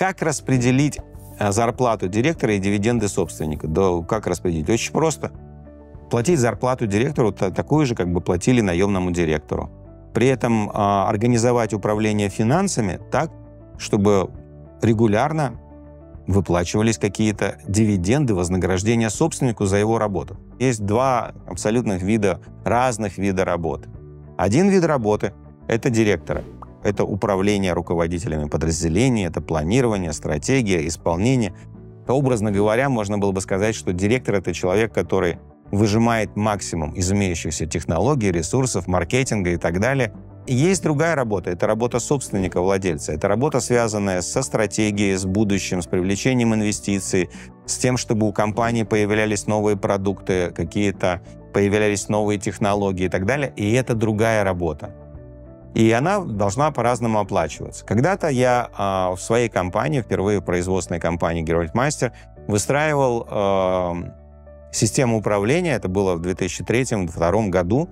Как распределить зарплату директора и дивиденды собственника? Да как распределить? Очень просто. Платить зарплату директору такую же, как бы платили наемному директору. При этом организовать управление финансами так, чтобы регулярно выплачивались какие-то дивиденды, вознаграждения собственнику за его работу. Есть два абсолютно разных вида работы. Один вид работы – это директора. Это управление руководителями подразделений, это планирование, стратегия, исполнение. Образно говоря, можно было бы сказать, что директор – это человек, который выжимает максимум из имеющихся технологий, ресурсов, маркетинга и так далее. И есть другая работа – это работа собственника, владельца. Это работа, связанная со стратегией, с будущим, с привлечением инвестиций, с тем, чтобы у компании появлялись новые продукты, какие-то появлялись новые технологии и так далее. И это другая работа. И она должна по-разному оплачиваться. Когда-то я в своей компании, впервые в производственной компании Geroldt-Meister, выстраивал систему управления. Это было в 2003-2002 году.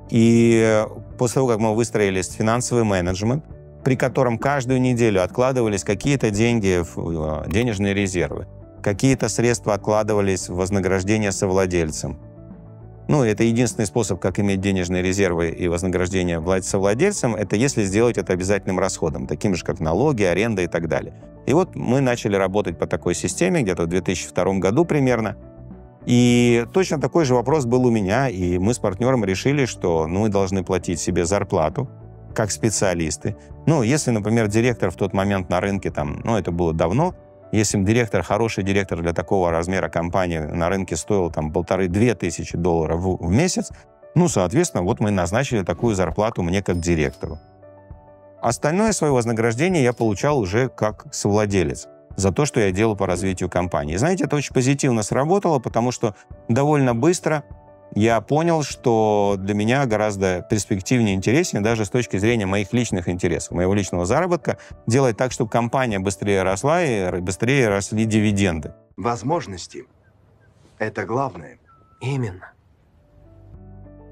И после того, как мы выстроили финансовый менеджмент, при котором каждую неделю откладывались какие-то деньги в денежные резервы, какие-то средства откладывались в вознаграждение совладельцам. Ну, это единственный способ, как иметь денежные резервы и вознаграждение совладельцам, это если сделать это обязательным расходом, таким же, как налоги, аренда и так далее. И вот мы начали работать по такой системе где-то в 2002 году примерно. И точно такой же вопрос был у меня, и мы с партнером решили, что мы должны платить себе зарплату как специалисты. Ну, если, например, директор в тот момент на рынке, это было давно, если директор, хороший директор для такого размера компании на рынке стоил 1500-2000 тысячи долларов в месяц, соответственно, вот мы назначили такую зарплату мне как директору. Остальное свое вознаграждение я получал уже как совладелец за то, что я делал по развитию компании. Знаете, это очень позитивно сработало, потому что довольно быстро я понял, что для меня гораздо перспективнее и интереснее, даже с точки зрения моих личных интересов, моего личного заработка, делать так, чтобы компания быстрее росла и быстрее росли дивиденды. Возможности – это главное. Именно.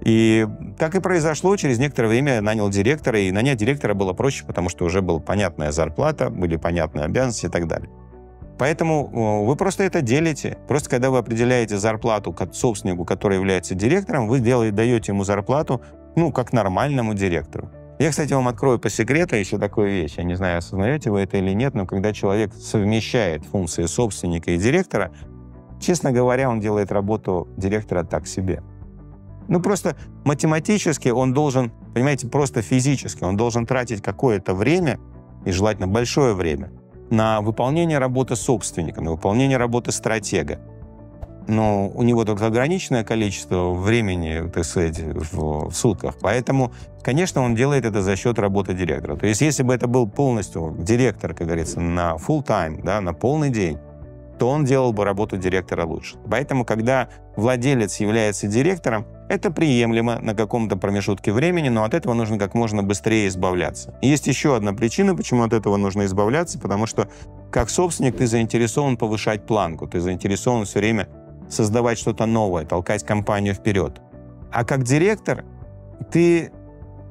И так и произошло. Через некоторое время я нанял директора, и нанять директора было проще, потому что уже была понятная зарплата, были понятные обязанности и так далее. Поэтому вы просто это делите. Просто когда вы определяете зарплату собственнику, который является директором, вы даете ему зарплату, как нормальному директору. Я, кстати, вам открою по секрету еще такую вещь. Я не знаю, осознаете вы это или нет, но когда человек совмещает функции собственника и директора, честно говоря, он делает работу директора так себе. Просто математически он должен, понимаете, просто физически, он должен тратить какое-то время, и желательно большое время, на выполнение работы собственника, на выполнение работы стратега. Но у него только ограниченное количество времени, так сказать, в сутках. Поэтому, конечно, он делает это за счет работы директора. То есть, если бы это был полностью директор, как говорится, на full time, на полный день, то он делал бы работу директора лучше. Поэтому, когда владелец является директором, это приемлемо на каком-то промежутке времени, но от этого нужно как можно быстрее избавляться. И есть еще одна причина, почему от этого нужно избавляться, потому что как собственник ты заинтересован повышать планку, ты заинтересован все время создавать что-то новое, толкать компанию вперед. А как директор ты,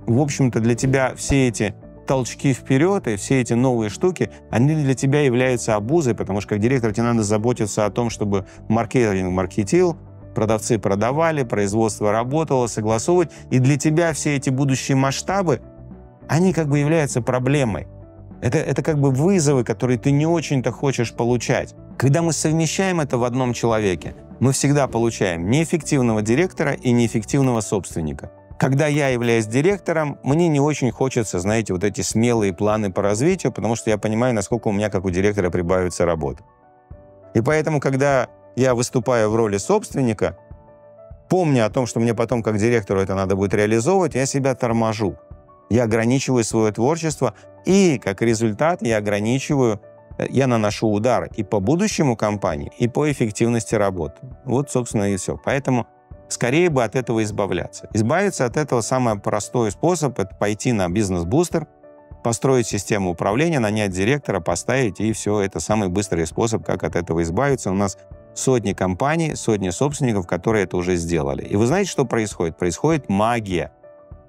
в общем-то, для тебя все эти толчки вперед и все эти новые штуки, они для тебя являются обузой, потому что как директор тебе надо заботиться о том, чтобы маркетинг маркетил, продавцы продавали, производство работало, согласовывать. И для тебя все эти будущие масштабы, они как бы являются проблемой. Это как бы вызовы, которые ты не очень-то хочешь получать. Когда мы совмещаем это в одном человеке, мы всегда получаем неэффективного директора и неэффективного собственника. Когда я являюсь директором, мне не очень хочется, знаете, вот эти смелые планы по развитию, потому что я понимаю, насколько у меня, как у директора, прибавится работа. И поэтому, когда я выступаю в роли собственника, помня о том, что мне потом, как директору, это надо будет реализовывать, я себя торможу. Я ограничиваю свое творчество, и, как результат, я наношу удар и по будущему компании, и по эффективности работы. Вот, собственно, и все. Поэтому скорее бы от этого избавляться. Избавиться от этого самый простой способ – это пойти на бизнес-бустер, построить систему управления, нанять директора, поставить, и все. Это самый быстрый способ, как от этого избавиться. У нас сотни компаний, сотни собственников, которые это уже сделали. И вы знаете, что происходит? Происходит магия.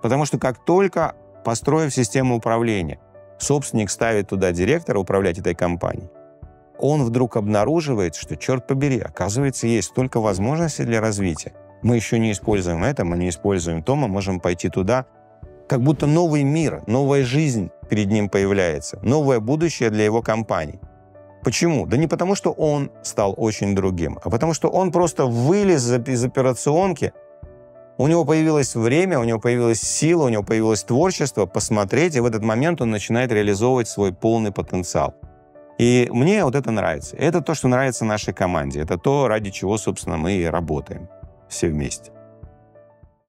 Потому что как только, построив систему управления, собственник ставит туда директора управлять этой компанией, он вдруг обнаруживает, что, черт побери, оказывается, есть столько возможностей для развития. Мы еще не используем это, мы не используем то, мы можем пойти туда. Как будто новый мир, новая жизнь перед ним появляется, новое будущее для его компании. Почему? Да не потому, что он стал очень другим, а потому, что он просто вылез из операционки, у него появилось время, у него появилась сила, у него появилось творчество посмотреть, и в этот момент он начинает реализовывать свой полный потенциал. И мне вот это нравится. Это то, что нравится нашей команде. Это то, ради чего, собственно, мы и работаем все вместе.